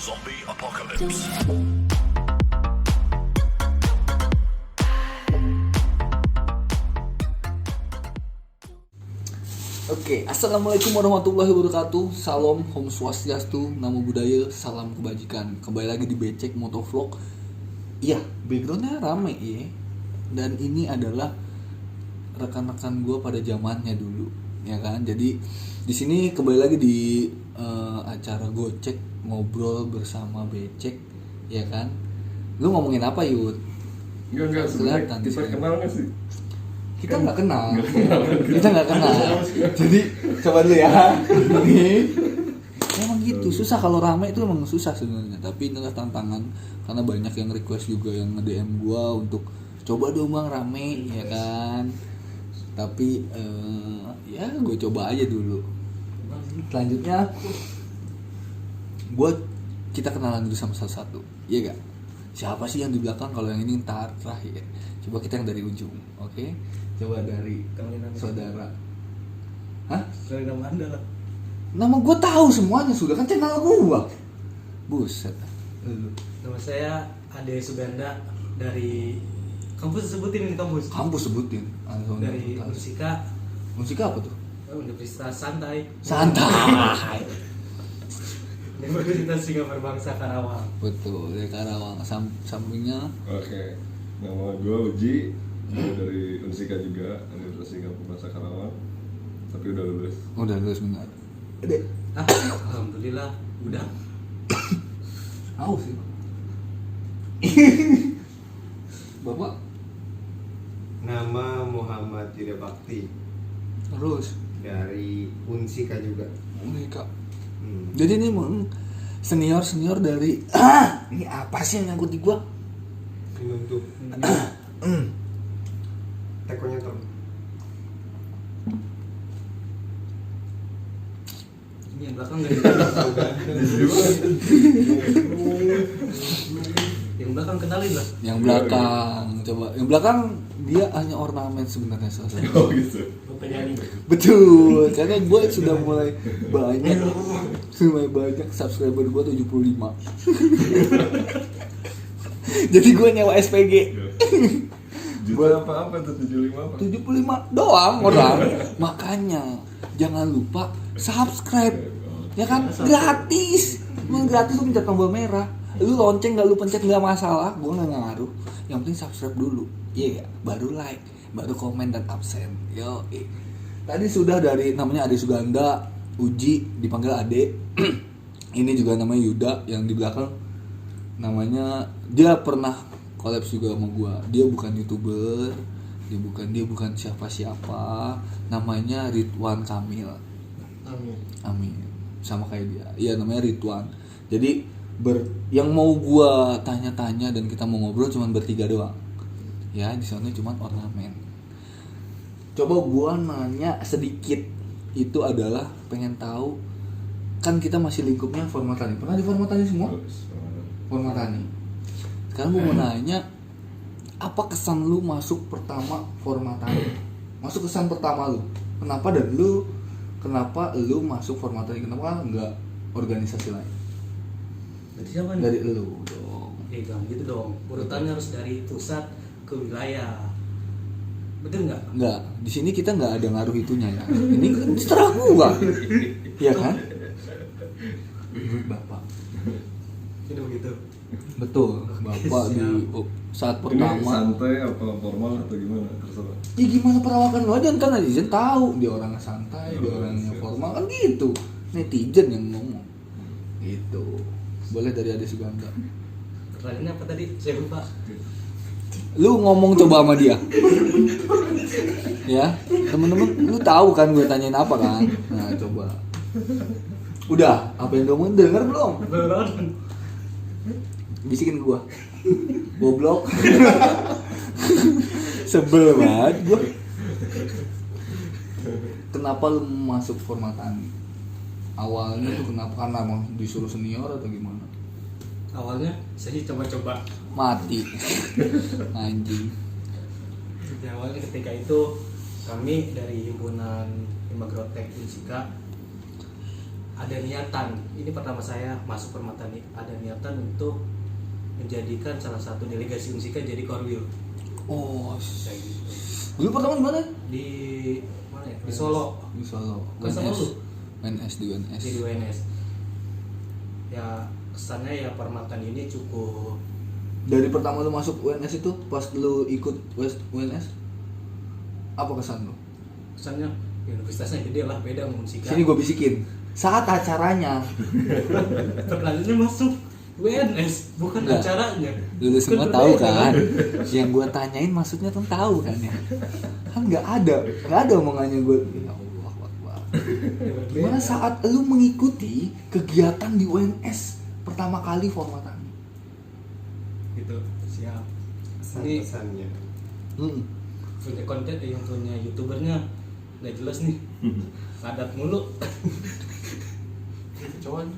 Zombie Apocalypse. Oke, assalamualaikum warahmatullahi wabarakatuh. Salam, Om Swastiastu, Namo Buddhaya, salam kebajikan. Kembali lagi di Becek Motovlog. Iya, backgroundnya rame ya. Dan ini adalah rekan-rekan gue pada zamannya dulu, ya kan. Jadi di sini kembali lagi di acara Gocek ngobrol bersama Becek, ya kan. Lu ngomongin apa, Yud? Enggak, Kelihatan di kita sini. kenal nggak sih? Kita nggak kenal. Kita nggak kenal. Jadi coba dulu ya. Ini emang gitu, susah kalau rame itu emang susah sebenarnya. Tapi inilah tantangan karena banyak yang request juga yang nge-DM gua untuk coba dong bang rame, ya kan. Tapi ya gue coba aja dulu. Selanjutnya kita kenalan dulu sama satu-satu, iya gak? Siapa sih yang di belakang? Kalau yang ini ntar terakhir. Coba kita yang dari ujung, oke? Coba dari saudara. Hah? Dari nama Anda lah. Nama gue tahu semuanya sudah kan channel gue. Buset. Nama saya Ade Suganda dari kampus, sebutin ini kampus. Kampus sebutin. Dari Unsika, Musika apa tuh? Universitas Santai. Santai. Universitas Singapura Bangsa Karawang. Betul, dari Karawang. Sampingnya Oke, nama gue Uji, gue dari Unsika juga, Universitas Singapura Bangsa Karawang, tapi udah lulus. udah lulus benar. Dek, Alhamdulillah udah. tahu sih. Bapak Nama Muhammad Yuda Bakti terus dari Unsika juga. Musika. Jadi ini senior dari ini apa sih yang nyangkut di gua? Ini untuk tekonya ter. Ini yang belakang nggak ditahu. Yang belakang kenalin lah. Yang belakang, coba. Yang belakang dia hanya ornamen sebenarnya saudara. Oh gitu. Penyanyi. Betul, karena gue sudah mulai banyak subscriber gue 75. Jadi gue nyewa SPG. Juta apa tuh 75 apa? 75 doang orang. Makanya jangan lupa subscribe. Ya kan? Gratis. Emang gratis, lu pencet tombol merah. Lu lonceng gak lu pencet gak masalah, gue gak ngaruh. Yang penting subscribe dulu. Iya, baru like, baru komen dan absen. Yo, tadi sudah dari namanya Ade Suganda, Uji dipanggil Ade. Ini juga namanya Yuda, yang di belakang namanya dia pernah collab juga sama gua. Dia bukan YouTuber, dia bukan siapa-siapa. Namanya Ridwan Kamil. Amin. Sama kayak dia. Iya, namanya Ridwan. Jadi yang mau gua tanya-tanya dan kita mau ngobrol cuma bertiga doang. Ya, di sana cuma ornamen. Coba gua nanya sedikit, itu adalah pengen tahu, kan kita masih lingkupnya Format Tani. Pernah di Format Tani semua? Format Tani. Sekarang gua mau nanya, apa kesan lu masuk pertama Format Tani? Masuk kesan pertama lu. Kenapa lu masuk Format Tani? Kenapa enggak organisasi lain? Dari siapa nih? Dari lu dong. Jangan gitu dong. Urutannya harus dari pusat ke wilayah. Betul nggak? Enggak, di sini kita nggak ada ngaruh itunya ya. Ini kan terserah gua. Iya kan? Bapak. Itu begitu. Betul, Bapak di saat Ini pertama. santai apa formal atau gimana? Terserah. Ya gimana perawakan lo aja, ntar netizen tahu dia orangnya santai, dia orangnya formal kan gitu. Netizen yang ngomong. Gitu. Boleh dari Ade Suganda. Pertanyaannya apa tadi? Saya lupa. Lu ngomong coba sama dia. Ya, temen-temen, lu tahu kan gue tanyain apa kan? Nah, coba. Udah, apa yang ngomongin denger belum? Bisikin ke gua. Goblok. Sebel banget gua. Kenapa lu masuk Format Tani? Awalnya tuh kenapa? Karena emang disuruh senior atau gimana? Awalnya saya sih coba-coba. Mati. Anjing. Jadi awalnya ketika itu kami dari himpunan Imagrotek Unsika ada niatan. Ini pertama saya masuk Permata nih, ada niatan untuk menjadikan salah satu delegasi Unsika jadi Korwil. Oh, Kayak gitu. dulu pertama di mana? Di mana ya? Di Solo. Di Solo. Kan sama lu? UNS di UNS. Jadi UNS. Ya kesannya ya Permata ini cukup. Dari pertama lu masuk UNS itu pas lu ikut UNS apa kesan lu? Kesannya ya, universitasnya gede lah, beda sama Unsika. Sini gue bisikin. Saat acaranya Pertanyaannya masuk UNS, bukan Enggak. acaranya. lu semua Kan tahu berbeda, kan? Yang gue tanyain maksudnya tuh tahu kan ya? Kan nggak ada omongannya gue. Ya Allah, Akbar. Ya, berbeda. Gimana saat lu mengikuti kegiatan di UNS pertama kali formatan? Gitu, siap. Ini Pesan-pesannya. punya konten yang punya youtubernya nggak jelas nih, ngadat mulu. Cuman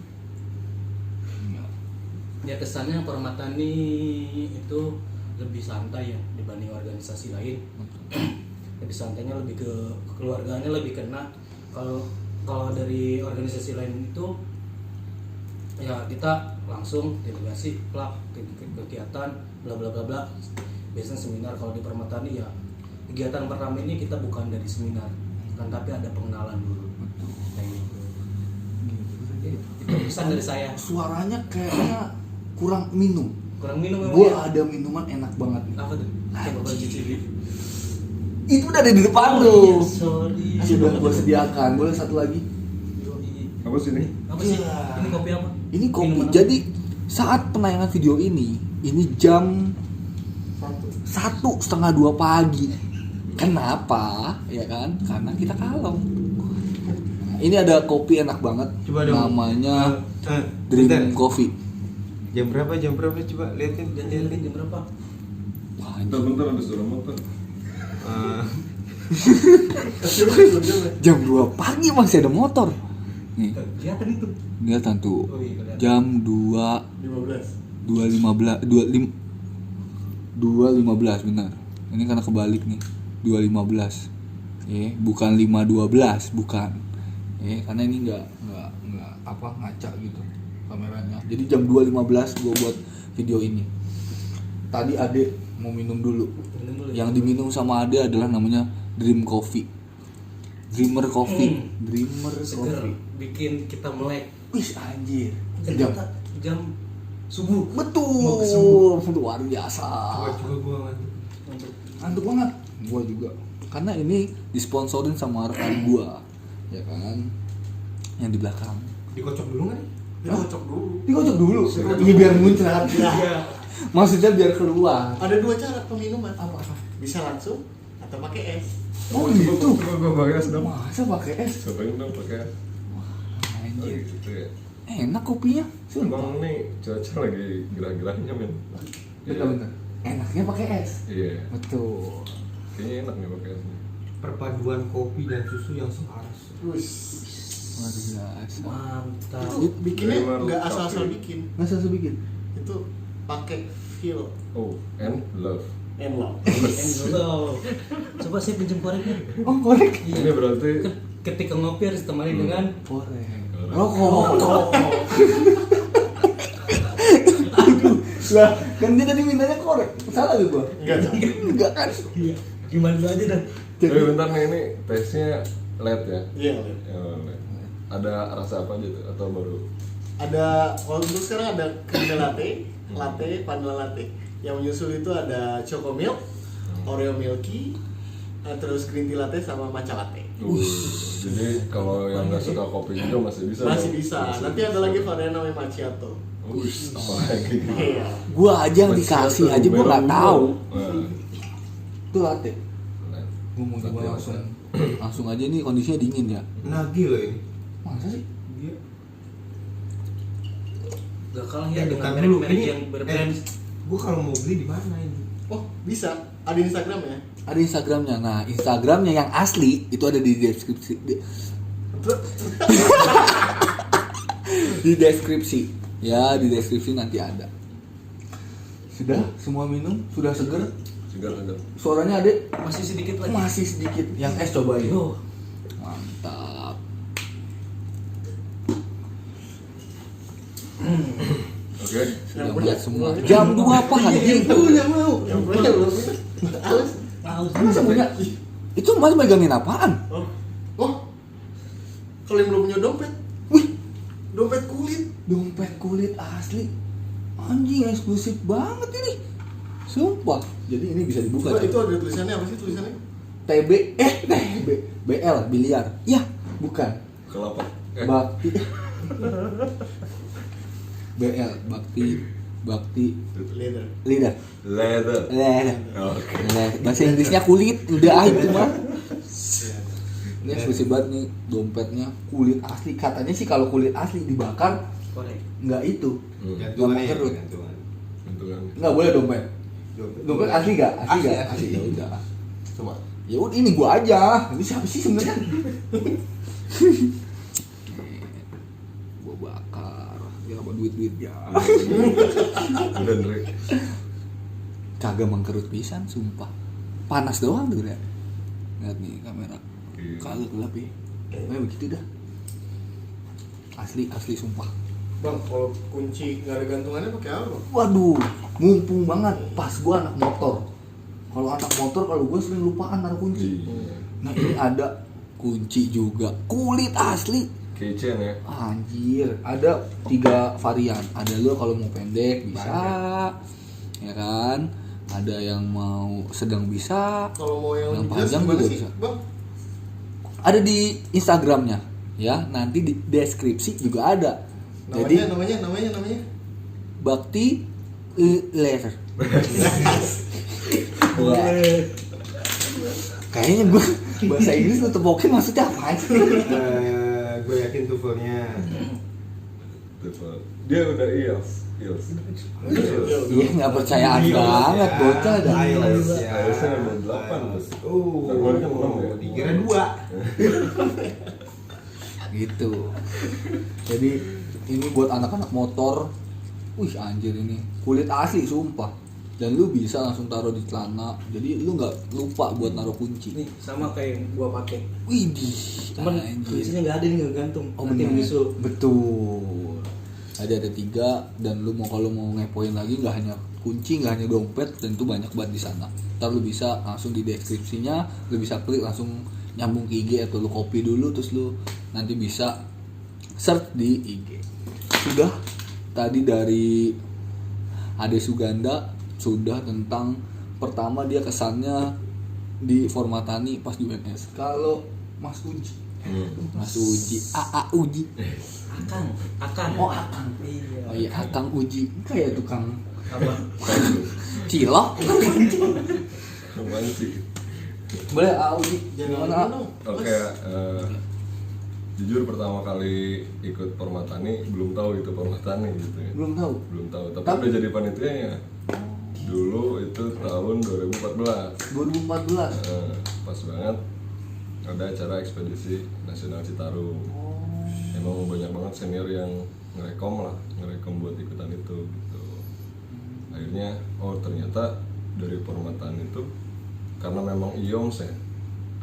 ya kesannya Permatani itu lebih santai ya dibanding organisasi lain. Lebih santainya, lebih ke keluarganya lebih kena. Kalau dari organisasi lain itu ya kita langsung delegasi plak kegiatan bla bla bla bla, biasanya seminar. Kalau di Permatani ya kegiatan pertama ini kita bukan dari seminar kan, tapi ada pengenalan dulu kayak gitu. Itu pesan dari saya. Suaranya kayaknya kurang minum. Kurang minum memang Gue ya? ada minuman enak banget nih. Apa tuh? Coba gua cicipin. Itu udah ada di depan Oh, lu. iya, sorry. Sudah gue sediakan. Boleh satu lagi? Yoi. Apa sih ini? Apa sih? Ya. Ini kopi apa? Ini kopi. Minuman apa? Jadi saat penayangan video ini jam 1:30 pagi. Kenapa? Ya kan? Karena kita kalem. Ini ada kopi enak banget. Coba dong. Namanya Dream Dream Coffee. Jam berapa? Coba liatin. Dan jam berapa? Wah, anjing. Bentar ada suara motor. Jam 2 pagi masih ada motor. Nih, Kelihatan itu. kelihatan tuh. Oh iya, kelihatan. Jam 2.15 benar. Ini karena kebalik nih. 2.15. Bukan 5.12, bukan. Karena ini enggak apa ngaca gitu kameranya. Jadi jam 2.15 gua buat video ini. Tadi Ade mau minum dulu. Minum dulu. Yang diminum sama Ade adalah namanya Dream Coffee. Dreamer Coffee. Dreamer Seger, Coffee. bikin kita melek. Wih anjir. Jam subuh. Betul. Luar biasa. Coba gua Untuk Ngantuk banget. Gua juga. Karena ini disponsorin sama rekan gua. Ya kan? Yang di belakang. dikocok dulu nggak nih? Dikocok dulu. Dikocok dulu. Ini biar muncrat. Iya. Maksudnya biar keluar. Ada dua cara peminuman. Apa? Bisa langsung atau pakai es. Oh gitu. Coba gua pakai es dong. Masa pakai es? Cobain dong pakai es. Oh, Anjir. gitu ya. Enak kopinya. Sumpah. Emang nih cuaca lagi gerah-gerahnya men. Bentar. Enaknya pakai es. Iya. Betul. Kayaknya enak nih pakai es nih. Perpaduan kopi dan susu yang selaras. Luar biasa. Mantap. Itu bikinnya Dreamer nggak asal-asal Coffee. bikin. Nggak usah bikin. Itu pakai feel Oh, and love. and love. Hello. Coba saya pinjam koreknya. Oh korek. Ini berarti Ketika ngopi harus ditemani dengan Korek. Rokok. Lah, kan dia tadi mintanya korek. Salah gak gua? Enggak kan? Iya. Gimana dulu aja dan. tapi bentar nih ini tesnya LED ya. Iya, Lin. Ya, LED. Ada rasa apa aja tuh atau baru? Ada kalau untuk sekarang ada caramel latte, vanilla latte. Yang menyusul itu ada choco milk, Oreo milky, terus green tea latte sama matcha latte. Jadi kalau yang nggak suka kopi juga masih bisa. Masih dong? bisa. Masih Nanti bisa. ada lagi varian namanya macchiato. Apa lagi? Iya. Gua aja yang dikasih aja gua nggak tahu. Nah, Itu latte. nah. Gua mau coba Latte langsung aja nih kondisinya dingin ya. Nagih loh ini. Masa sih? Gak kalah ya dengan Bentar dulu, merek-merek ini- yang berbrand. Gua kalau mau beli di mana ini? Oh, bisa. Ada Instagramnya. Ada Instagramnya. Nah, Instagramnya yang asli itu ada di deskripsi. Di deskripsi. Ya, di deskripsi nanti ada. Sudah semua minum, sudah seger. Segar-segar. Suaranya ada Masih sedikit lagi. masih sedikit. Yang es cobain. Yo. Mantap. Oke. Sudah melihat semua. Jam 2 pagi. Yang punya belum minum. Haus. Masa punya? Itu Mas megangin apaan? Oh, kalau yang belum punya dompet, Wih, dompet kulit. dompet kulit asli. Anjing eksklusif banget ini. Sumpah. Jadi ini bisa dibuka. Coba Coy. itu ada tulisannya apa sih tulisannya? TB BL biliar. Ya, bukan. Kelapa. Bakti. BL bakti Leather. lidah. Leather. Lidah. Oke. Bahasa Inggrisnya kulit, udah itu mah. Ini eksklusif banget nih dompetnya kulit asli. Katanya sih kalau kulit asli dibakar Korek. nggak itu. Gantungan ya, Kerut. gantungan. Bentukan. Nggak boleh dompet. Dompet asli nggak? Asli Asli, nggak? asli. Ya udah. Coba. Ya udah ini gua aja. Ini siapa sih sebenarnya? Gua bakar. Ya apa duit ya. Udah Dre. Kagak mengkerut pisan sumpah. Panas doang tuh ya. Lihat nih kamera. Iya. Kagak gelap ya. Kayak begitu dah. Asli sumpah. Bang, kalau kunci nggak ada gantungannya pakai apa, Bang? Waduh, mumpung banget pas gua anak motor. Kalau anak motor kalau gua sering lupaan naruh kunci. Iya. Nah, ini ada kunci juga. Kulit asli. Keychain ya. Anjir, ada 3 varian. Ada lu kalau mau pendek bisa. Ya kan? Ada yang mau sedang bisa. Kalau mau yang Yang lebih jelas panjang gimana juga sih, bisa. Bang? Ada di Instagramnya. Ya, nanti di deskripsi juga ada. Jadi Namanya. Bakti Leather. Wah. Kayaknya gue bahasa Inggris lu tepokin maksudnya apa? Gue yakin tuvelnya. Tuh, dia udah IELTS. Iya nggak percayaan banget bocah dah. IELTS ya. IELTS-nya ada 8 tuh. Oh, Normalnya 6 ya? dikira 2. Gitu. Jadi ini buat anak-anak motor. Wih anjir ini kulit asli sumpah. Dan lu bisa langsung taruh di celana. Jadi lu nggak lupa buat naruh kunci. Nih sama kayak yang gua pakai. Widih. Cuman Anjir. kuncinya nggak ada nih nggak gantung. Oh Nanti benar. menyusul. Betul. Ada 3 dan lu mau kalau mau ngepoin lagi nggak hanya kunci, nggak hanya dompet, dan itu banyak banget di sana. Ntar lu bisa langsung di deskripsinya, lu bisa klik langsung nyambung ke IG atau lu copy dulu terus lu nanti bisa search di IG. Sudah tadi dari Ade Suganda sudah tentang pertama dia kesannya di Formatani pas di UNS. Kalau Mas Uji, Mas Uji, AA Uji. Akang. Oh Akang. Iya. Oh iya Akang Uji. Kayak tukang Apa? cilok. Kemana sih? Boleh AA Uji. Jangan Gimana? dong. Oke, jujur pertama kali ikut Permatani belum tahu itu Permatani gitu ya. Belum tahu. Belum tahu, tapi Tapi- udah jadi panitianya. Dulu itu tahun 2014. 2014. Pas banget ada acara ekspedisi nasional Citarum. Emang banyak banget senior yang ngerekom buat ikutan itu gitu. Akhirnya ternyata dari Permatani itu karena memang IOMS ya,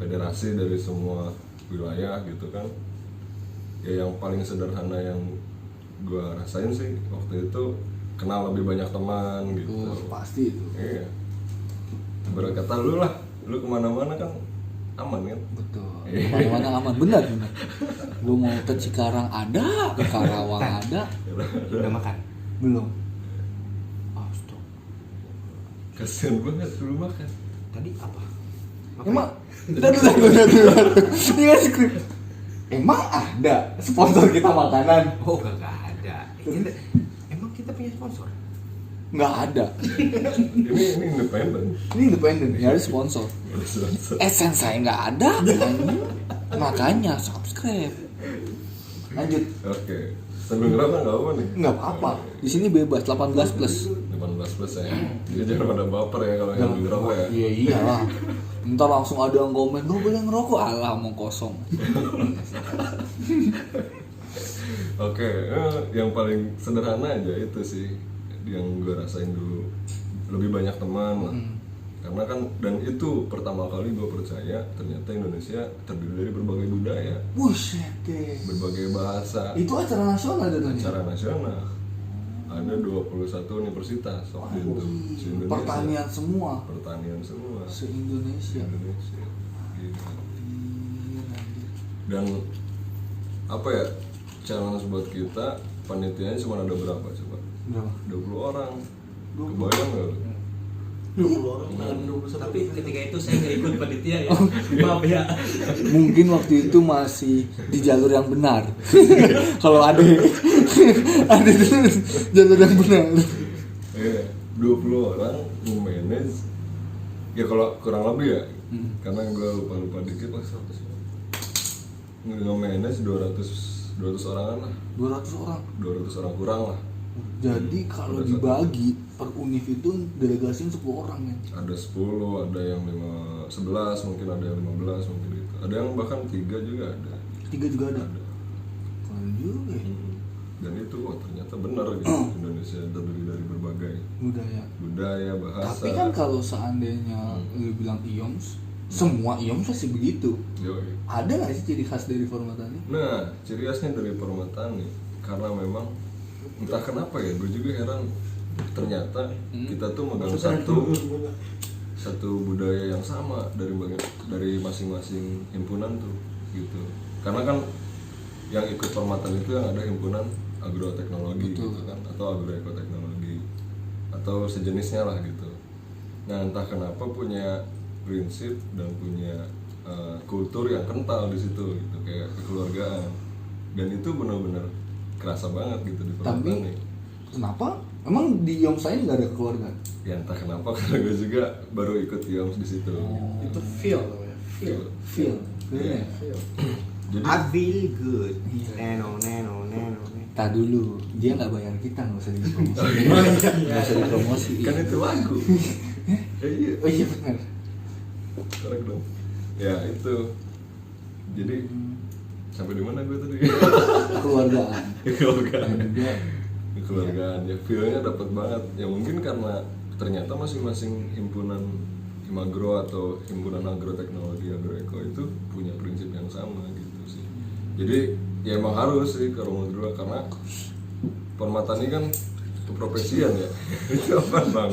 federasi dari semua wilayah gitu kan. Ya yang paling sederhana yang gua rasain sih waktu itu kenal lebih banyak teman gitu. Pasti itu. Iya. Berkata lu lah, lu kemana-mana kan aman kan? Betul. Iya. Mana-mana aman, benar. Gue mau ke Cikarang ada, ke Karawang ada, Udah makan. belum. Astaga. Kasian banget dulu makan. Tadi apa? Emang, udah. Ini kan skrip. Emang ada sponsor kita makanan? Oh, enggak ada. Emang kita punya sponsor? Nggak ada. Ini independen. Ini independen, ya ada sponsor. Essence saya nggak ada, makanya subscribe. Lanjut. Oke. Sambil ngerokok nggak apa nih? Nggak apa-apa. Di sini bebas 18 plus. 18 plus ya. Jadi jangan pada baper ya kalau yang ngerokok ya. Iya iyalah. Ntar langsung ada yang komen, "Gak boleh ngerokok." Alah mau kosong. Oke, yang paling sederhana aja itu sih yang gue rasain dulu. Lebih banyak teman lah. Karena kan, dan itu pertama kali gue percaya ternyata Indonesia terdiri dari berbagai budaya, Buset deh. berbagai bahasa, Itu acara nasional datangnya. acara nasional. ada 21 universitas waktu itu se-Indonesia. Pertanian semua Pertanian semua se-Indonesia. Indonesia. Gila. Gila. Dan apa ya, challenge buat kita panitianya cuma ada berapa coba? Berapa? 20 orang. Kebayang nggak lu? 20 orang, ada 21. Tapi ketika itu saya nggak ikut panitia ya. Maaf ya. Mungkin waktu itu masih di jalur yang benar. Kalau ada itu jalur yang benar. Iya, 20 orang manage. Ya kalau kurang lebih ya, karena gue lupa dikit lah 100. Nge-manage 200 orangan lah. 200 orang. 200 orang kurang lah. Jadi kalau dibagi per univ itu delegasinya 10 orang ya. Ada 10, ada yang 11, mungkin ada yang 15 mungkin gitu. Ada yang bahkan 3 juga ada. 3 juga ada. Ada. Keren juga ya. Dan itu ternyata benar gitu. Indonesia terdiri dari berbagai budaya, bahasa. Tapi kan kalau seandainya lu bilang IOMS, semua IOMS pasti begitu. Yoi. Ada nggak sih ciri khas dari Permatani? Nah, ciri khasnya dari Permatani karena memang entah kenapa ya, gue juga heran. Ternyata kita tuh megang satu budaya yang sama dari masing-masing himpunan tuh gitu. Karena kan yang ikut Permatani itu yang ada himpunan agroteknologi gitu kan, atau agroekoteknologi atau sejenisnya lah gitu. Nah, entah kenapa punya prinsip dan punya kultur yang kental di situ gitu, kayak kekeluargaan. Dan itu benar-benar kerasa banget gitu di Permatani. Tapi kenapa? Emang di IOMS saya nggak ada keluarga? Ya entah kenapa karena gue juga baru ikut IOMS di situ. Itu feel namanya. Feel. Iya. Feel. Jadi I feel good. Iya. Neno. Tak dulu, dia nggak bayar kita, nggak usah dipromosi. Nggak usah dipromosi. kan itu lagu. Iya. Oh iya benar. Correct dong. Ya itu. Jadi sampai di mana gue tadi? Keluargaan. Kekeluargaan. Dan juga Kekeluargaan ya, feel-nya dapat banget. Ya mungkin karena ternyata masing-masing himpunan Himagro atau himpunan agroteknologi agroeko itu punya prinsip yang sama gitu sih. Jadi ya emang harus sih kalau menurut gue, karena Permatani kan keprofesian ya. Itu apa bang?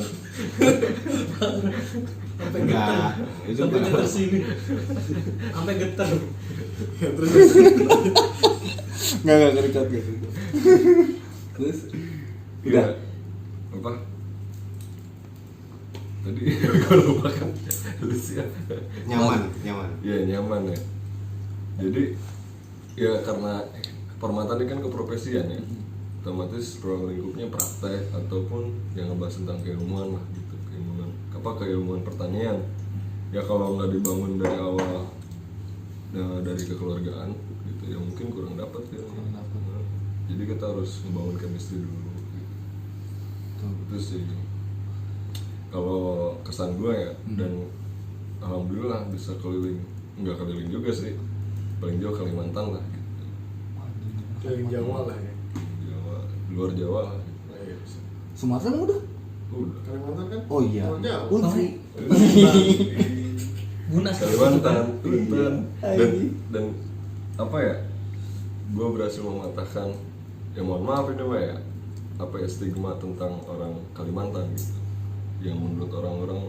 Sampai Enggak, getar. itu Sampai enggak. getar sini. Sampai getar. nggak terikat. Terus Iya. Apa? Tadi gue lupa kan. Nyaman. Iya nyaman ya. Jadi ya karena Permatani kan keprofesian ya, otomatis ruang lingkupnya praktek ataupun yang ngebahas tentang keilmuan lah gitu, keilmuan pertanian. Ya kalau nggak dibangun dari awal dari kekeluargaan gitu ya mungkin kurang dapat ya. Jadi kita harus membangun chemistry dulu. Itu sih kalau kesan gue ya. Dan alhamdulillah bisa nggak keliling juga sih, paling jauh Kalimantan lah gitu. Dari Jawa lah ya. Jawa, luar Jawa lah gitu. Nah, iya. Sumatera udah? Udah. Kalimantan kan? Oh iya. Luar Jawa. Unsri. Munas. Kalimantan, dan apa ya? Gue berhasil mematahkan, ya mohon maaf ini Pak ya, apa ya, stigma tentang orang Kalimantan gitu, yang menurut orang-orang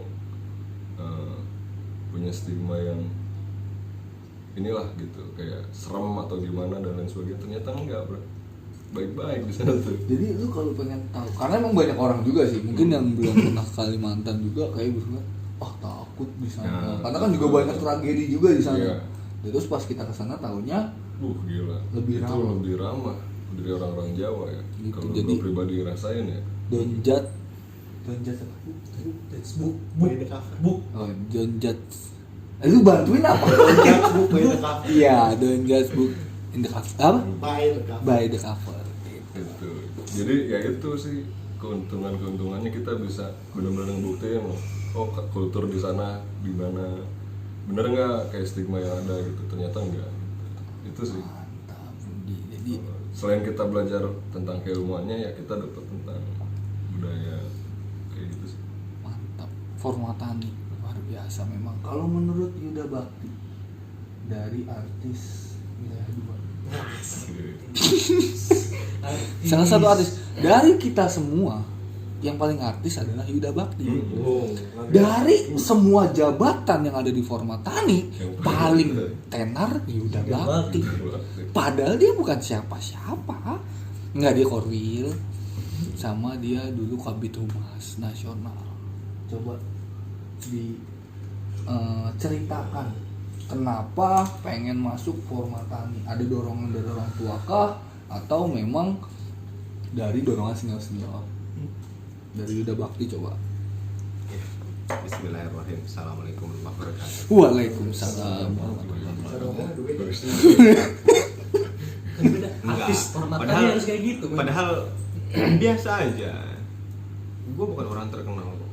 punya stigma yang inilah gitu, kayak serem atau gimana dan lain sebagainya. Ternyata enggak bro, baik-baik di sana tuh. Jadi lu kalau pengen tahu, karena emang banyak orang juga sih, mungkin yang belum pernah ke Kalimantan juga kayak berpikir, takut di sana. Nah, Karena kan juga banyak tragedi juga di sana. Iya. Terus pas kita ke sana tahunya Gila. Lebih itu ramah. lebih ramah dari orang-orang Jawa ya. Gitu, Kalau jadi- gue pribadi rasain ya. Donjat apa? That's book. By the cover. Book. Oh, Donjat. Lu bantuin apa? Book by the cover. Iya, Donjat book in the cover. Apa? By the cover. By the cover. Gitu. Gitu. Jadi ya itu sih keuntungannya kita bisa benar-benar ngebuktiin oh kultur di sana gimana, bener nggak kayak stigma yang ada gitu. Ternyata enggak. Itu sih. Mantap, Budi. Jadi Selain kita belajar tentang keilmuannya ya kita dapat tentang budaya kayak gitu sih. mantap. Formatani luar biasa memang. Kalau menurut Yuda Bakti dari artis wilayah 2. Salah satu artis Dari kita semua yang paling artis adalah Yuda Bakti. Oh, Dari semua jabatan yang ada di Formatani, paling tenar Yuda Bakti. Padahal dia bukan siapa-siapa. Nggak, dia Korwil. Sama dia dulu Kabid Humas Nasional. Coba ceritakan kenapa pengen masuk Formatani? Ada dorongan dari orang tua kah? Atau memang dari dorongan senior-senior? Dari Yuda Bakti coba. Bismillahirrahmanirrahim. Assalamualaikum warahmatullahi wabarakatuh. Waalaikumsalam. Kan beda artis Formatani harus kayak gitu. men. Padahal biasa aja. Gue bukan orang terkenal kok.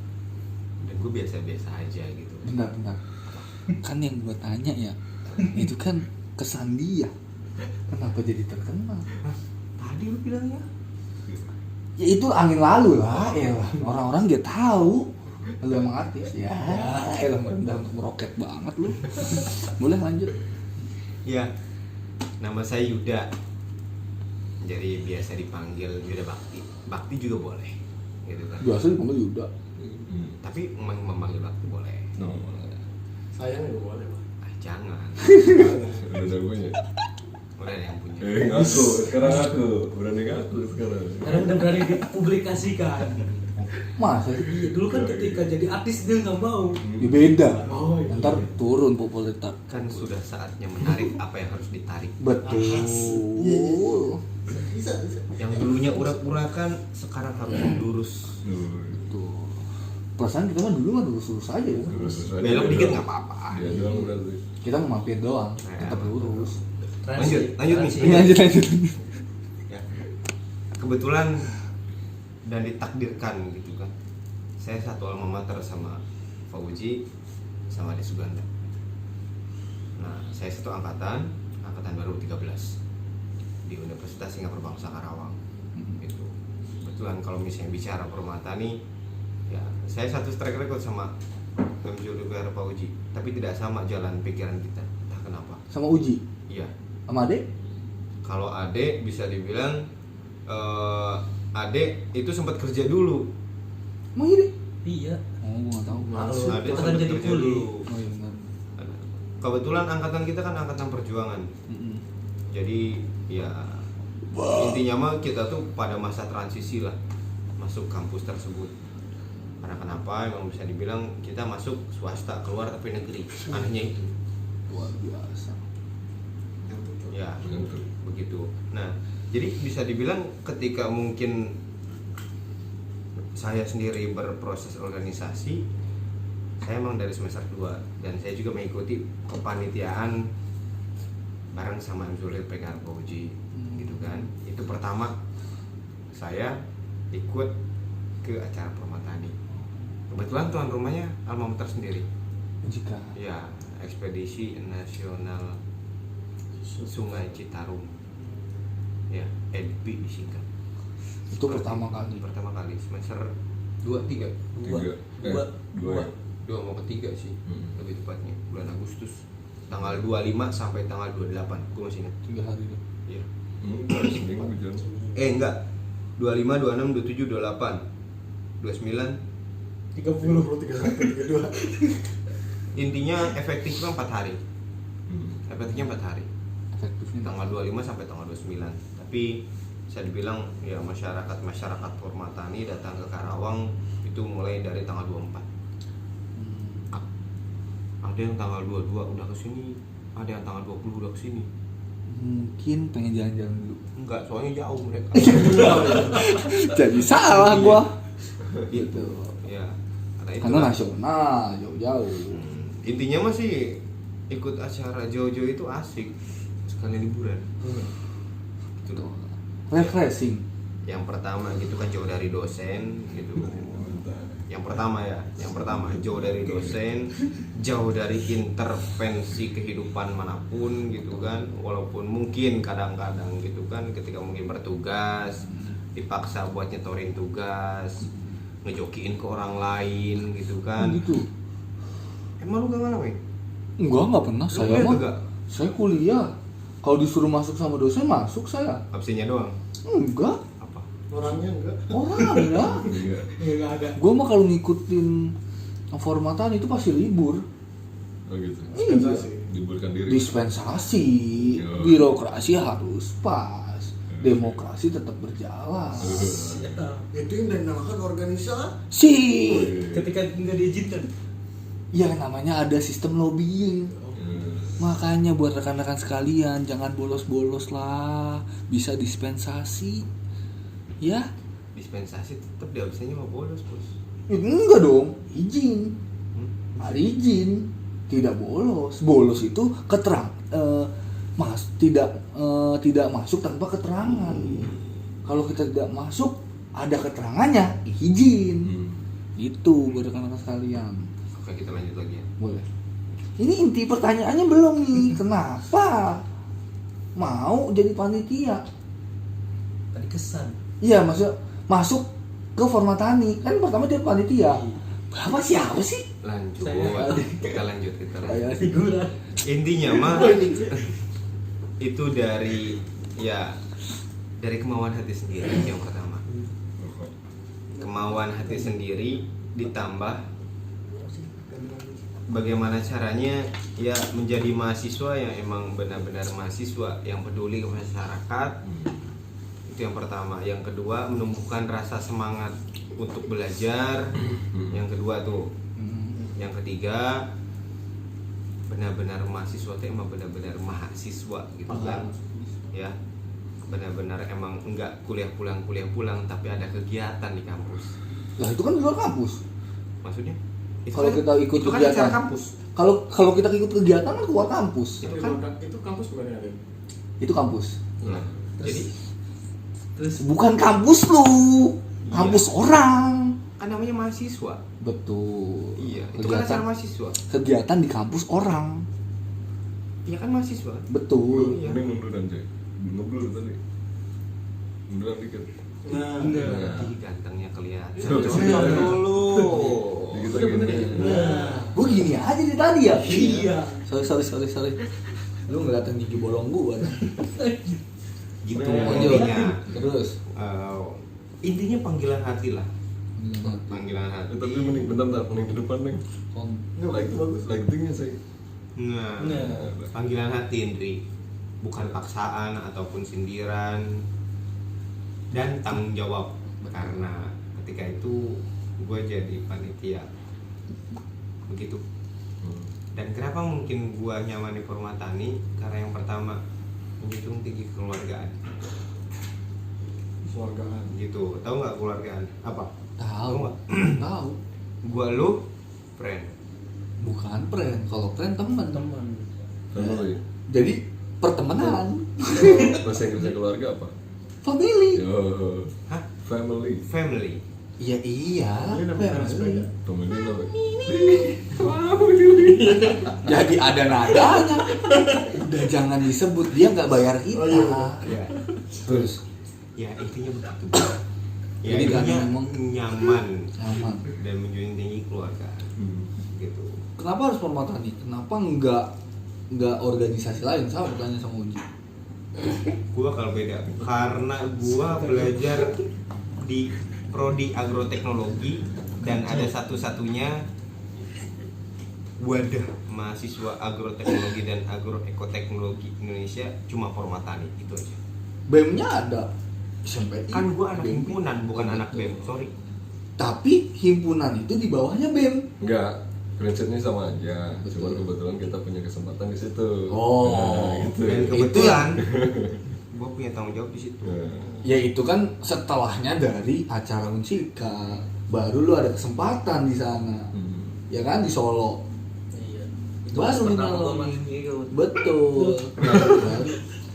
Dan gue biasa-biasa aja gitu. Bentar. Kan yang gue tanya ya, itu kan kesan dia. Kenapa jadi terkenal? Tadi lu bilangnya Ya itu angin lalu lah, elah. Orang-orang dia tahu lu emang artis ya. Elah udah meroket banget lu. Boleh lanjut. ya, nama saya Yuda. Jadi biasa dipanggil Yuda Bakti. Bakti juga boleh, gitu kan. Biasa dipanggil Yuda. Tapi memanggil Bakti boleh. sayang ya boleh Pak. Jangan. Udah jagonya. Udah ada yang punya. Ngaku, sekarang aku berani ngaku sekarang. Karena udah berani dipublikasikan. Masa sih? Iya, dulu kan ketika jadi artis dia nggak mau. Ya beda. Oh, iya. Ntar turun popularitas. Kan sudah saatnya menarik apa yang harus ditarik. Betul. Bisa. Yang dulunya urak-urakan sekarang harus lurus. Tuh. Perasaan kita mah dulu mah lurus-lurus aja ya. Belok dikit nggak apa-apa. Dia doang berarti. Kita mau mampir doang, tetap lurus. Lanjut nih. Lanjut. Ya. Kebetulan dan ditakdirkan gitu kan. Saya satu alma mater sama Fauji sama Ade Suganda. Nah, saya satu angkatan baru 13 di Universitas Singapura Bangsa Karawang. Gitu. Kebetulan kalau misalnya bicara Formatani, ya saya satu track record sama Mjolibera Fauji, tapi tidak sama jalan pikiran kita. Entah kenapa. Sama Uji, Iya. sama Ade? Kalau Ade bisa dibilang Ade itu sempat kerja dulu. Emang iya deh? Iya. Oh, gue gak tau. Langsung. Ade Kita kan sempat jadi kerja kuli. dulu. Oh iya benar. Kebetulan angkatan kita kan angkatan perjuangan. Mm-mm. Jadi ya intinya mah kita tuh pada masa transisi lah masuk kampus tersebut. Karena kenapa? Emang bisa dibilang kita masuk swasta keluar tapi negeri. Anehnya itu. Luar biasa. Ya, begitu. Nah, jadi bisa dibilang ketika mungkin saya sendiri berproses organisasi, saya emang dari semester 2 dan saya juga mengikuti kepanitiaan bareng sama Zulir PKR Fauji gitu kan. Itu pertama saya ikut ke acara Formatani. Kebetulan tuan rumahnya alma mater sendiri. Jika Ya, ekspedisi nasional Sungai Citarum. Ya, EDPI disingkat. itu pertama kali. Pertama kali semester 2 mau ketiga sih, lebih tepatnya bulan Agustus. Tanggal 25 sampai tanggal 28, gue masih ingat. 3 hari deh. Iya. Seminggu jalan. Enggak. 25, 26, 27, 28, 29. 32. Intinya efektifnya 4 hari. Efektifnya 4 hari. Efektifnya Tanggal 25 sampai tanggal 29. Tapi bisa dibilang ya masyarakat Formatani datang ke Karawang itu mulai dari tanggal 24. Ada yang tanggal 22 udah kesini, ada yang tanggal 20 udah kesini. mungkin pengen jalan-jalan dulu. Enggak, soalnya jauh mereka. Jadi salah gua. Gitu. Ya. Karena nasional jauh-jauh. Intinya masih ikut acara jauh-jauh itu asik, sekalian liburan. Gitu. Refreshing. Yang pertama gitu kan jauh dari dosen gitu. Yang pertama jauh dari dosen, jauh dari intervensi kehidupan manapun gitu kan. Walaupun mungkin kadang-kadang gitu kan ketika mungkin bertugas dipaksa buat nyetorin tugas, ngejokiin ke orang lain gitu kan. Gitu. Emang lu gak ngalamin? Nggak pernah. Saya Lu mah. enggak? Saya kuliah. Kalau disuruh masuk sama dosen masuk saya. Absennya doang. Enggak. Apa? Orangnya enggak. Orangnya. Iya. Nggak ada. Gue mah kalau ngikutin formatan itu pasti libur. Oh gitu. Dispensasi. Liburkan diri. Dispensasi, Yo. birokrasi harus pas, demokrasi tetap berjalan. Itu yang dinamakan organisasi. Si, Ketika nggak diizinkan. ya namanya ada sistem lobbying. Makanya buat rekan-rekan sekalian jangan bolos-bolos lah, bisa dispensasi, ya? Dispensasi tetap di absennya mau bolos bos. Enggak dong, izin, ada izin, tidak bolos. Bolos itu tidak masuk tanpa keterangan. Kalau kita tidak masuk, ada keterangannya, izin. Itu buat rekan-rekan sekalian. Oke, kita lanjut lagi ya. Boleh. Ini inti pertanyaannya belum nih. Kenapa mau jadi panitia? Tadi kesan. Iya, maksudnya masuk ke Formatani. Kan pertama dia panitia. Berapa siapa sih? Lanjut. Saya- Kita lanjut. Kayak Figuran. Intinya mah itu dari kemauan hati sendiri yang pertama. Kemauan hati sendiri ditambah bagaimana caranya ya menjadi mahasiswa yang emang benar-benar mahasiswa yang peduli ke masyarakat. Itu yang pertama. Yang kedua, menumbuhkan rasa semangat untuk belajar. Yang kedua tuh. Yang ketiga, benar-benar mahasiswa itu emang benar-benar mahasiswa gitu kan. Ya. Benar-benar emang enggak kuliah pulang tapi ada kegiatan di kampus. lah itu kan di luar kampus. Maksudnya? Kalau kita ikut itu kan kegiatan. acara kampus. Kalau kita ikut kegiatan kan keluar kampus. Itu kan Itu kampus bukan ada. Itu kampus. ya. Jadi Terus Bukan kampus lu. Kampus orang. kan namanya mahasiswa. Betul. Iya, itu kan acara mahasiswa. Kegiatan di kampus orang. Iya kan mahasiswa. Betul. Iya. Mending munduran coy. Ngeblur tadi. Munduran dikit. Nah, Ih, gantengnya kelihatan. dulu. Dikit lagi nih. Gue gini aja dari tadi ya. iya. Sorry. Lu ngeliatin gigi bolong gua. Gitu Lanjut. intinya. Terus. Intinya panggilan hati lah. Panggilan hati. Tapi mending bentar mending di depan nih. Ini lightingnya saya. Nah, Nah. panggilan hati Indri, bukan paksaan ataupun sindiran dan tanggung jawab karena ketika itu gue jadi panitia begitu. Dan kenapa mungkin gue nyaman di Formatani? Karena yang pertama menjunjung tinggi kekeluargaan. Keluargaan. Gitu, tahu nggak kekeluargaan apa? Tahu. nggak? Tahu. Gue lu friend. Bukan friend. Kalau friend teman. Family. Jadi pertemanan. Bahasa Inggrisnya keluarga apa? Family. Yo. Hah? Family. Family. Iya. Ini namanya sepeda. Family lo. Jadi ada nadanya. Udah jangan disebut, dia nggak bayar kita. Oh, iya. Ya. Terus Ya intinya begitu. Ya Jadi kan intinya memang nyaman aman. dan menjunjung tinggi keluarga gitu. Kenapa harus Formatani? Kenapa nggak organisasi lain? Sama bertanya sama Uji. Gua kalau beda karena gua belajar di prodi agroteknologi dan ada satu-satunya wadah mahasiswa agroteknologi dan agroekoteknologi Indonesia cuma Formatani itu aja. BEM-nya ada. SMPI. Kan gua anak himpunan bukan anak BEM, sorry. Tapi himpunan itu di bawahnya BEM. Enggak, prinsipnya sama aja. Cuma kebetulan kita punya kesempatan di situ. Oh. Nah, gitu. Dan kebetulan gua punya tanggung jawab di situ. Nah, Ya itu kan setelahnya dari acara Unsika. Baru lu ada kesempatan di sana. Ya kan di Solo. Iya. Baru pertama gua dinolongin. masuk ikut. Betul.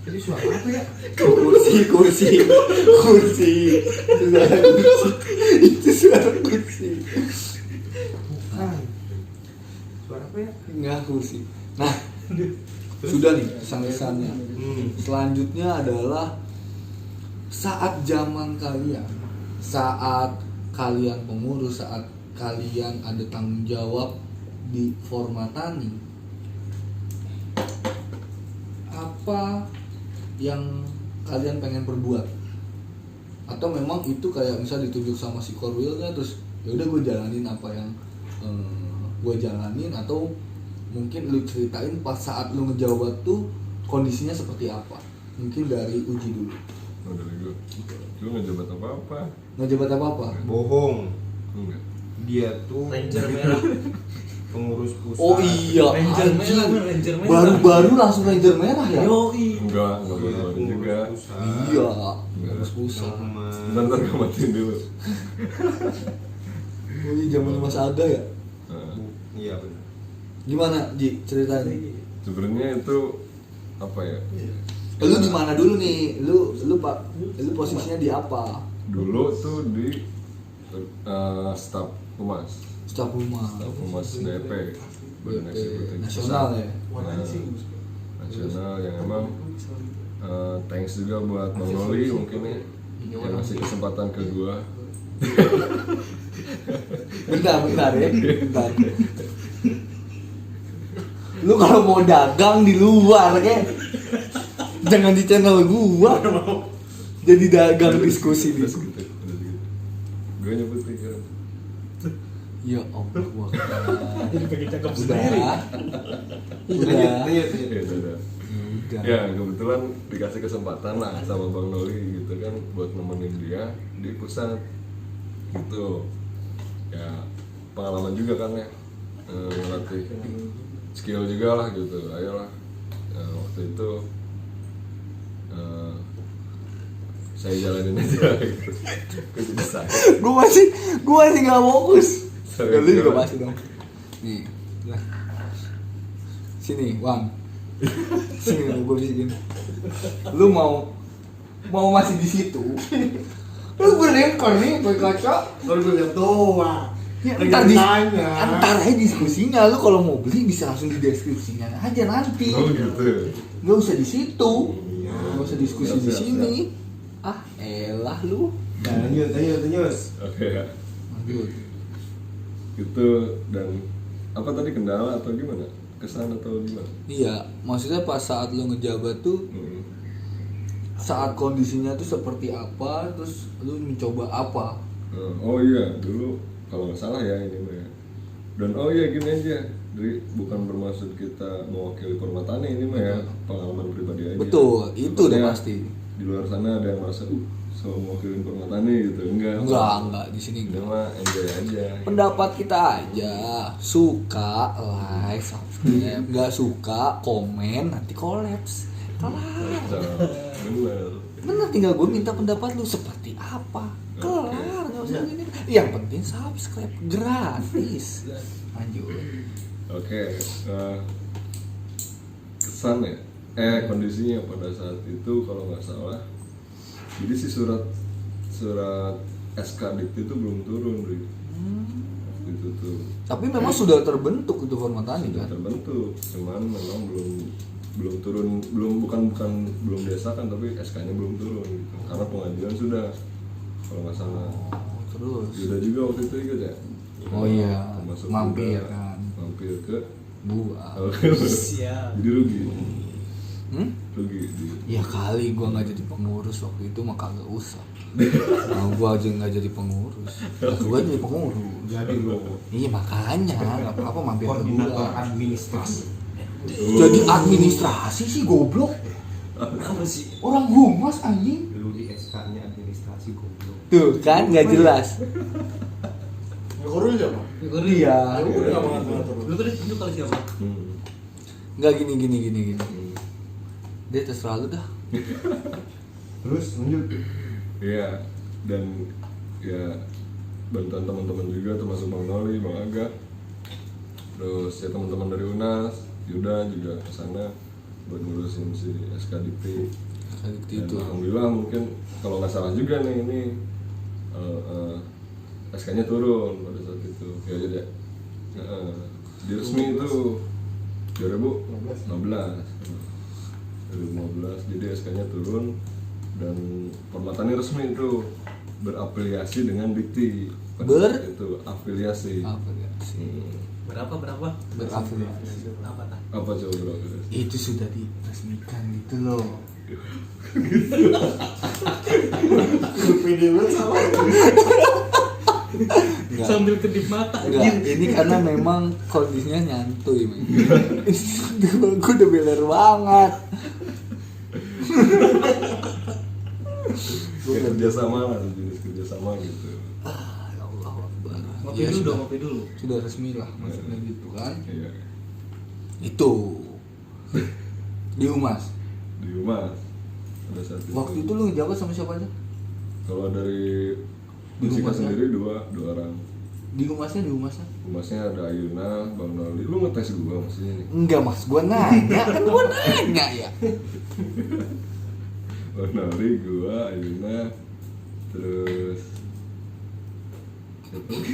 Jadi suara apa ya? kursi. Suara kursi. Itu suara kursi. Suara apa ya? Enggak kursi. Nah, sudah nih kesan-kesannya. Selanjutnya adalah saat zaman kalian, saat kalian pengurus, saat kalian ada tanggung jawab di Formatani, apa yang kalian pengen perbuat? Atau memang itu kayak misal ditunjuk sama si Korwilnya terus ya udah gue jalanin apa yang gue jalanin, atau mungkin lu ceritain pas saat lu ngejabat tuh kondisinya seperti apa? Mungkin dari Uji dulu. Oh, dari gue nggak jabat apa-apa. Ngejabat apa-apa? Bohong. Enggak. Dia tuh Ranger merah. pengurus pusat. Oh iya, Ranger anjing. merah, Ranger merah. Baru-baru langsung Ranger merah ya? Yoi. Enggak Dia baru-baru juga. pengurus pusat. Iya, harus pusat. Bentar gue matiin dulu. Oh iya, zaman Mas Aga ya? Nah, Iya benar. Gimana Ji, ceritain? sebenarnya itu apa ya? Lu di mana dulu nih? Lu posisinya di apa? Dulu tuh di staf humas. Staf rumah. Staf humas DP, Badan Eksekutif Nasional Pusat. ya? Nasional yang emang thanks juga buat Bang Noli mungkin ya yang ngasih kesempatan ke gua. Bentar ya, bentar. Lu kalau mau dagang di luar kayak jangan di channel gua. Jadi dagang diskusi di. Gue nyebut kan. Ya Allah, gua. Jadi pengen cakep Udah. sendiri. Udah. Ya, udah. Udah. Ya kebetulan dikasih kesempatan lah sama Bang Noli gitu kan buat nemenin dia di pusat gitu. Ya pengalaman juga kan ya, ngelatih skill juga lah gitu. Ayolah waktu itu saya jalanin aja gitu. Gue jadi saya. Gua masih nggak fokus. Sorry, Lu juga gimana? masih dong. Nih, nah. Sini, Wang. Sini gua bisikin. Lu mau masih di situ? Lu berlempar nih pakai kaca. Baru gue lihat doang. Ya, Lagi ntar tanya. aja diskusinya. Lu kalau mau beli bisa langsung di deskripsinya aja nanti. Oh gitu. Nggak usah di situ. Nggak usah diskusi Siap, di siap, sini. Ah, elah lu. Nah, lanjut. Oke ya. Lanjut. Gitu. Dan apa tadi kendala atau gimana? Kesan atau gimana? Iya, maksudnya pas saat lu ngejabat tuh saat kondisinya tuh seperti apa, terus lu mencoba apa? Oh iya, dulu kalau nggak salah ya ini mah ya. Dan oh iya gini aja, dari bukan bermaksud kita mewakili Permatani ini mah ya, pengalaman pribadi aja. Betul, itu udah Maksudnya, pasti. Di luar sana ada yang merasa so mewakilin Permatani gitu, enggak Enggak, di sini Ini enggak. mah enjoy aja. Pendapat kita aja, suka like, subscribe, nggak suka komen, nanti kolaps. Kelar. Bener, tinggal gue minta pendapat lu seperti apa. Kelar, nggak usah gini. Yang penting subscribe gratis. Lanjut. Oke, kesan ya, kondisinya pada saat itu kalau nggak salah, jadi si surat SK Dikti itu belum turun, Bri. Waktu itu tuh Tapi memang sudah terbentuk itu Formatani sudah kan? terbentuk, cuman memang belum turun, belum diasakan, tapi SK-nya belum turun gitu. Karena pengajuan sudah, kalau nggak salah. Terus. Yuda juga waktu itu ikut ya. Oh iya, Termasuk mampir Yuda, kan. mampir ke Gua. Siap. jadi rugi di Ya kali gua nggak jadi pengurus waktu itu mah kagak usah. Nah, gua aja nggak jadi pengurus. Nah, gua jadi pengurus. Jadi lo Iya makanya nggak apa-apa mampir ke koordinator gua. administrasi. Jadi administrasi sih goblok. Apa sih? Orang humas anjing. Lu di SK-nya administrasi goblok. Tuh kan nggak jelas. Ngurus siapa? Iya. Aku udah nggak mengatur. Lu tadi tunjuk kalau siapa? Nggak gini. Dia terserah lu dah. Terus lanjut. Iya, dan ya bantuan teman-teman juga termasuk Bang Noli, Bang Aga, terus ya teman-teman dari UNAS, Yuda juga kesana buat ngurusin si SKDP. Dan Itu. alhamdulillah mungkin kalau nggak salah juga nih ini SK-nya turun pada saat itu. Ya jadi di resmi itu 2015 jadi SK-nya turun dan Permatani resmi itu berafiliasi dengan Dikti pada saat itu afiliasi. Apa ya? Berapa? Berafiliasi. Apa tak? Apa coba berafiliasi? Itu sudah diresmikan gitu loh. Pede banget sama. Enggak. Sambil kedip mata. Enggak, ini karena memang kondisinya nyantuy, men. Gue udah beler banget. Ya, kerjasama lah, jenis kerjasama gitu. Ya Allah Akbar. Ngopi Ya, dulu sudah. dong, ngopi dulu. Sudah resmi lah maksudnya gitu kan. Iya. Itu di Umas. Di rumah pada saat itu. Waktu itu lu ngejabat sama siapa aja? Kalau dari Di Musika rumahnya? sendiri dua orang. Di Umasnya? Humasnya ada Ayuna, Bang Noli. Lu ngetes gua maksudnya nih. Enggak mas, gua nanya kan gua nanya ya. Bang Noli, gua, Ayuna, terus siapa lagi?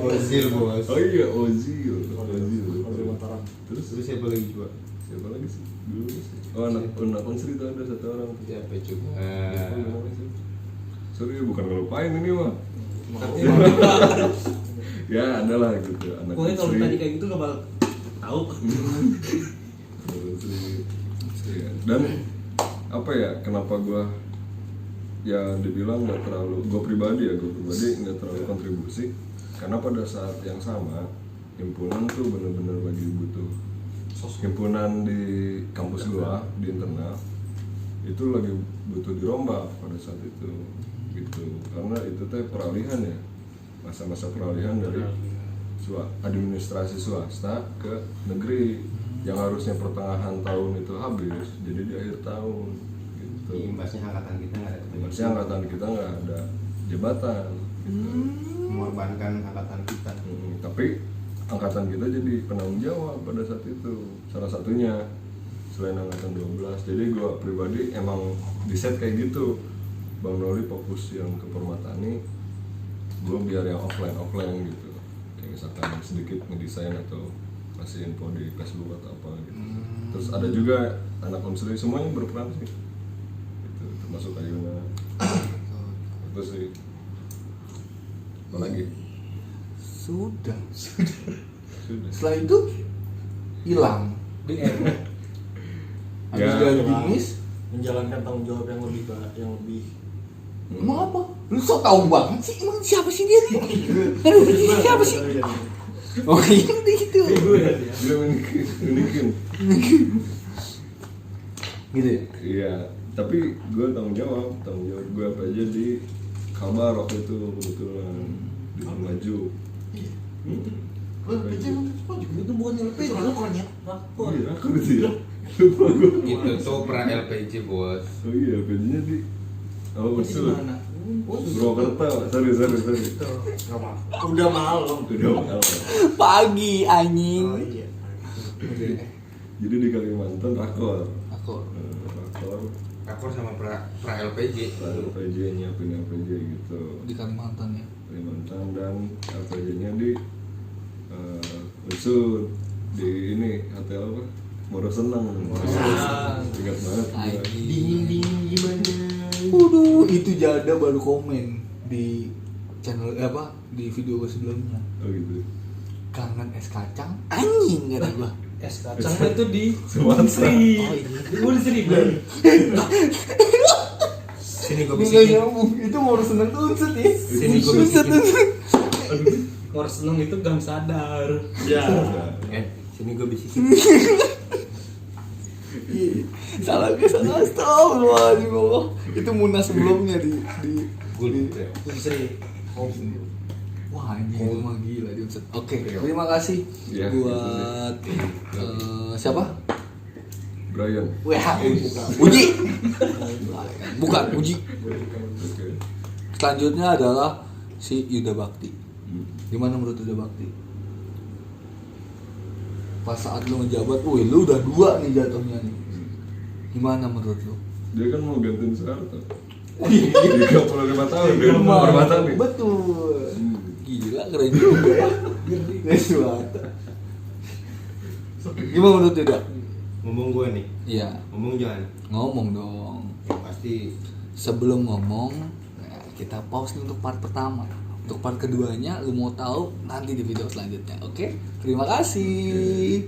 Ozil bos. Oh iya, Ozil. Mataram. Terus Terus siapa lagi coba? siapa lagi sih? Dulu sih. Oh, anak Unsri itu ada satu orang. Siapa coba? Sorry, bukan ngelupain ini mah. Ya, ada lah gitu. Anak Pokoknya kalau Unsri. tadi kayak gitu gak bakal tahu. Iya. Dan apa ya, kenapa gua ya dibilang nggak terlalu, gue pribadi nggak terlalu kontribusi karena pada saat yang sama himpunan tuh bener-bener lagi butuh himpunan di kampus gua di internal itu lagi butuh dirombak pada saat itu gitu, karena itu teh peralihan ya, masa-masa peralihan dari administrasi swasta ke negeri yang harusnya pertengahan tahun itu habis jadi di akhir tahun gitu. Imbasnya angkatan kita nggak ada ketemu. Imbasnya angkatan kita nggak ada jabatan gitu. Mengorbankan angkatan kita. Tapi angkatan kita jadi penanggung jawab pada saat itu, salah satunya selain angkatan 12. Jadi gue pribadi emang di set kayak gitu. Bang Noli fokus yang ke Permatani, gue biar yang offline gitu, kayak misalkan sedikit ngedesain atau kasih info di Facebook atau apa gitu. Terus ada juga anak Unsri, semuanya berperan sih gitu, termasuk Ayuna. Itu sih. Apa lagi? Sudah. Sudah. Setelah itu hilang. DM. Habis Ya. dari bisnis, Menjalankan tanggung jawab yang lebih emang apa? Lu so tau banget sih, emang siapa sih dia nih? Aduh, siapa sih? Oh iya gitu. Dia menikin. Gitu ya? Iya, tapi gue tanggung jawab gue apa aja di kabar waktu itu kebetulan di maju. Itu bukan LP, itu rakor ya. Rakor. Iya, aku gitu ya. Lupa gue. Itu tuh pra LPG bos. Oh iya, PJ-nya di Di betul. mana? Purwokerto, sorry. udah malam. Udah mahal. Pagi anjing. Oh iya. Jadi di Kalimantan rakor. Aku Rakor, Rakor sama pra LPG. lalu PJ nyiapin LPJ gitu. di Kalimantan ya. Kalimantan dan LPJ-nya di Unsur di ini hotel apa? Moro Senang. Ingat banget. gua. Anjing. Gimana? Waduh, itu Jada baru komen di channel apa di video gue sebelumnya. Oh gitu. Kangen es kacang anjing kata gua. Es kacang itu di Sumatera. Unsri. Oh, iya. Di Unsri, Bang. Sini gue Nggak bisikin. nyambung. Itu mau seneng tuh unsut ya. Sini gua Unsut, bisikin. unsut. Ngor seneng itu gang sadar. Ya. Sini gue bisikin. Salah astagfirullahaladzim Allah. Itu Munas sebelumnya di Unsri. wah anjing itu mah gila di unsut. Oke, terima kasih Ya, buat siapa? Brian. Wah, Uji. Bukan Uji. Oke. Selanjutnya adalah si Yuda Bakti. Gimana menurut Yuda Bakti? Pas saat lu ngejabat, wih lu udah 2 nih jatuhnya nih. Gimana menurut lu? Dia kan mau gantiin Soeharto. 35 tahun dia Permatani. Betul. Gila keren juga ya. Keren suatu. Gimana menurut Yuda? Ngomong gue nih. Iya, Ngomong jangan. ngomong dong. Yang pasti Sebelum ngomong, nah, kita pause nih untuk part pertama. Untuk part keduanya, lu mau tahu nanti di video selanjutnya. Oke? Terima kasih.